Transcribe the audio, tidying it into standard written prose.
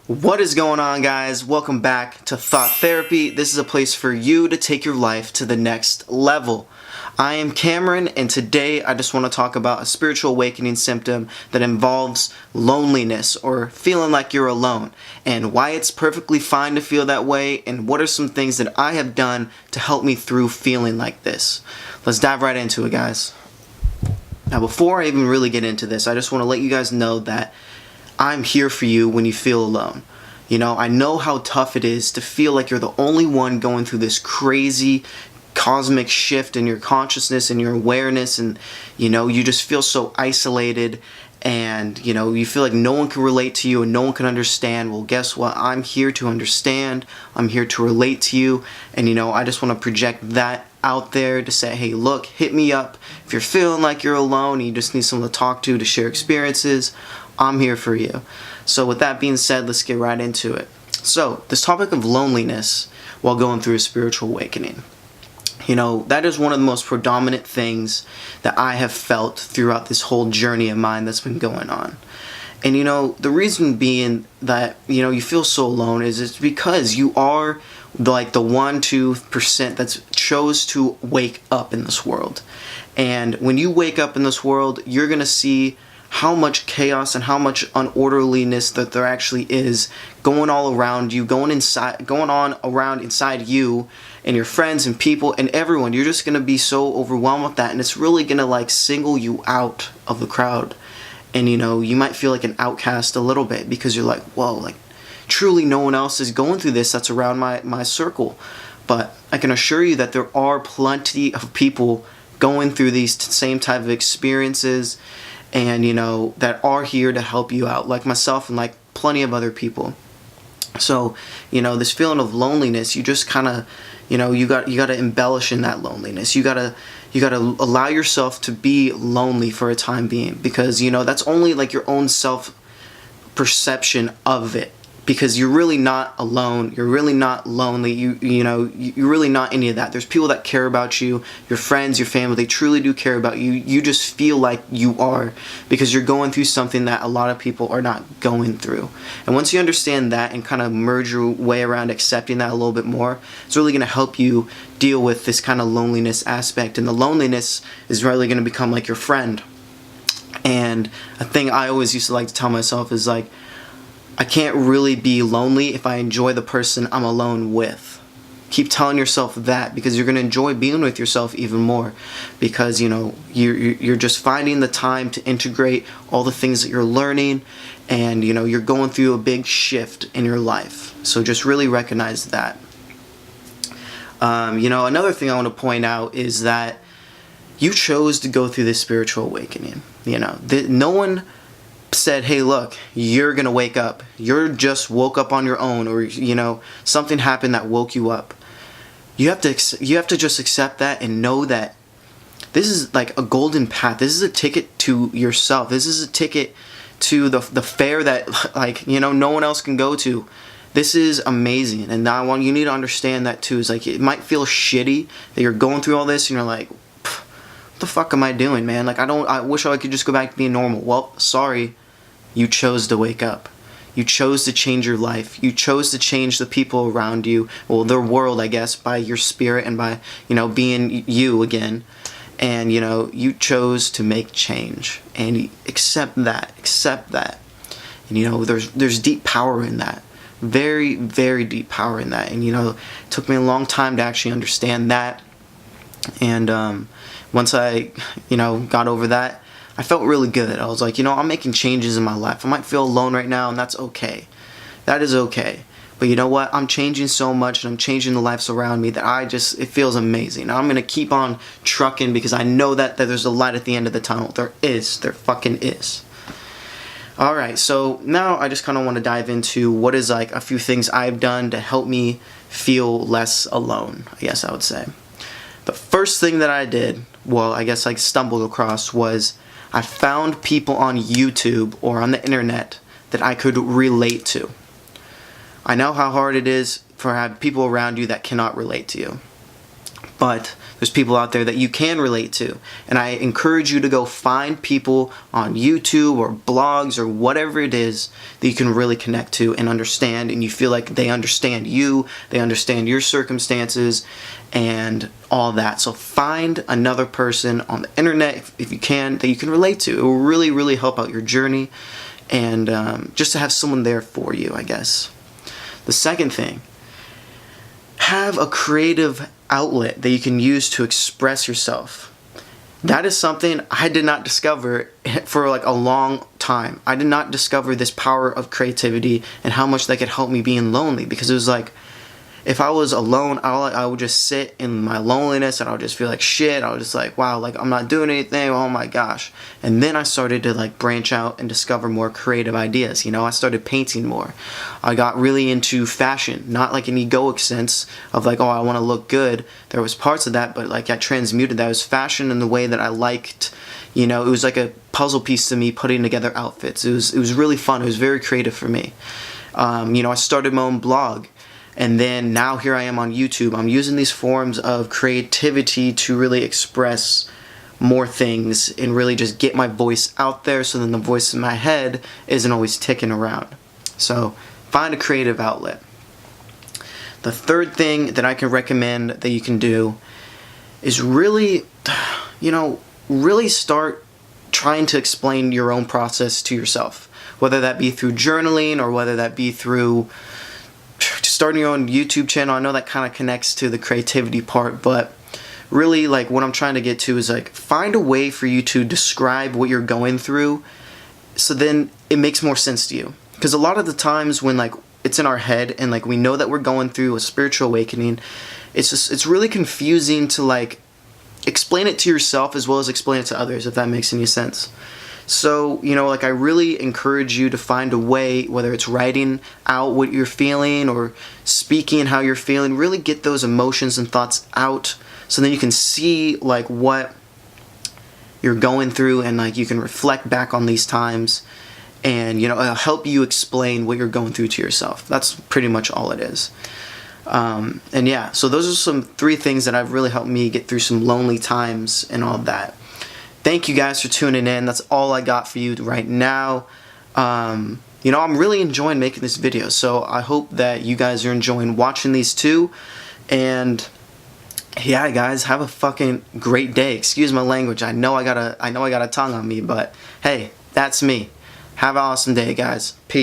What is going on, guys? Welcome back to Thought Therapy. This is a place for you to take your life to the next level. I am Cameron, and today I just want to talk about a spiritual awakening symptom that involves loneliness or feeling like you're alone, and why it's perfectly fine to feel that way, and what are some things that I have done to help me through feeling like this. Let's dive right into it, guys. Now, before I even really get into this, I just want to let you guys know that I'm here for you when you feel alone. You know, I know how tough it is to feel like you're the only one going through this crazy cosmic shift in your consciousness and your awareness, and you just feel so isolated, and you feel like no one can relate to you and no one can understand. Well, guess what? I'm here to understand. I'm here to relate to you, and I just want to project that out there to say, hey, look, hit me up if you're feeling like you're alone and you just need someone to talk to share experiences. I'm here for you. So with that being said, let's get right into it. So this topic of loneliness while going through a spiritual awakening, that is one of the most predominant things that I have felt throughout this whole journey of mine that's been going on. And the reason being that you feel so alone is it's because you are like the 1-2% that's chose to wake up in this world. And when you wake up in this world, you're gonna see how much chaos and how much unorderliness that there actually is going all around you, going on around inside you and your friends and people and everyone. You're just going to be so overwhelmed with that, and it's really going to single you out of the crowd. And you might feel like an outcast a little bit because you're like, whoa, truly no one else is going through this that's around my circle. But I can assure you that there are plenty of people going through these same type of experiences, and that are here to help you out, like myself and like plenty of other people. So this feeling of loneliness, you just kind of you got to embellish in that loneliness. You got to allow yourself to be lonely for a time being, because that's only like your own self perception of it, because you're really not alone, you're really not lonely, you're really not any of that. There's people that care about you, your friends, your family, they truly do care about you. You just feel like you are, because you're going through something that a lot of people are not going through. And once you understand that and kind of merge your way around accepting that a little bit more, it's really going to help you deal with this kind of loneliness aspect. And the loneliness is really going to become like your friend. And a thing I always used to like to tell myself is like, I can't really be lonely if I enjoy the person I'm alone with. Keep telling yourself that, because you're going to enjoy being with yourself even more, because you're just finding the time to integrate all the things that you're learning, and you're going through a big shift in your life. So just really recognize that. Another thing I want to point out is that you chose to go through this spiritual awakening. No one said, hey, look, you're gonna wake up, you're just woke up on your own, or something happened that woke you up. You have to just accept that and know that this is like a golden path. This is a ticket to yourself. This is a ticket to the fair that no one else can go to. This is amazing, and you need to understand that too. Is like, it might feel shitty that you're going through all this and you're like, what the fuck am I doing, man? I wish I could just go back to being normal. Well, sorry. You chose to wake up. You chose to change your life. You chose to change the people around you, well, their world, I guess, by your spirit and by, being you again. And, you chose to make change. And accept that. Accept that. And, there's deep power in that. Very, very deep power in that. And, it took me a long time to actually understand that. And once I, got over that, I felt really good. I was like, I'm making changes in my life. I might feel alone right now, and that's okay. That is okay. But you know what? I'm changing so much, and I'm changing the lives around me that it feels amazing. I'm going to keep on trucking, because I know that there's a light at the end of the tunnel. There fucking is. Alright, so now I just kind of want to dive into what is a few things I've done to help me feel less alone, I guess I would say. The first thing that I did, well, I guess I stumbled across, was I found people on YouTube or on the internet that I could relate to. I know how hard it is for have people around you that cannot relate to you. But There's people out there that you can relate to. And I encourage you to go find people on YouTube or blogs or whatever it is that you can really connect to and understand, and you feel like they understand you, they understand your circumstances and all that. So find another person on the internet, if you can, that you can relate to. It will really, really help out your journey, and just to have someone there for you, I guess. The second thing, have a creative outlet that you can use to express yourself. That is something I did not discover for like a long time. I did not discover this power of creativity and how much that could help me being lonely, because it was like, if I was alone, I would just sit in my loneliness and I would just feel like shit. I was just like, wow, like I'm not doing anything, oh my gosh. And then I started to like branch out and discover more creative ideas. You know, I started painting more. I got really into fashion, not like an egoic sense of like, oh, I want to look good. There was parts of that, but like I transmuted that. It was fashion in the way that I liked. You know, it was like a puzzle piece to me, putting together outfits. It was really fun. It was very creative for me. You know, I started my own blog. And then now here I am on YouTube. I'm using these forms of creativity to really express more things and really just get my voice out there, so then the voice in my head isn't always ticking around. So find a creative outlet. The third thing that I can recommend that you can do is really, you know, really start trying to explain your own process to yourself. Whether that be through journaling or whether that be through starting your own YouTube channel. I know that kind of connects to the creativity part, but really like what I'm trying to get to is like find a way for you to describe what you're going through, so then it makes more sense to you. Because a lot of the times when like it's in our head and like we know that we're going through a spiritual awakening, it's really confusing to like explain it to yourself as well as explain it to others, if that makes any sense. So, you know, like I really encourage you to find a way, whether it's writing out what you're feeling or speaking how you're feeling, really get those emotions and thoughts out, so then you can see like what you're going through, and like you can reflect back on these times, and you know, it'll help you explain what you're going through to yourself. That's pretty much all it is. And yeah, so those are some 3 things that have really helped me get through some lonely times and all that. Thank you guys for tuning in. That's all I got for you right now. You know, I'm really enjoying making this video, so I hope that you guys are enjoying watching these too. And yeah, guys, have a fucking great day. Excuse my language. I know I got a tongue on me, but hey, that's me. Have an awesome day, guys. Peace.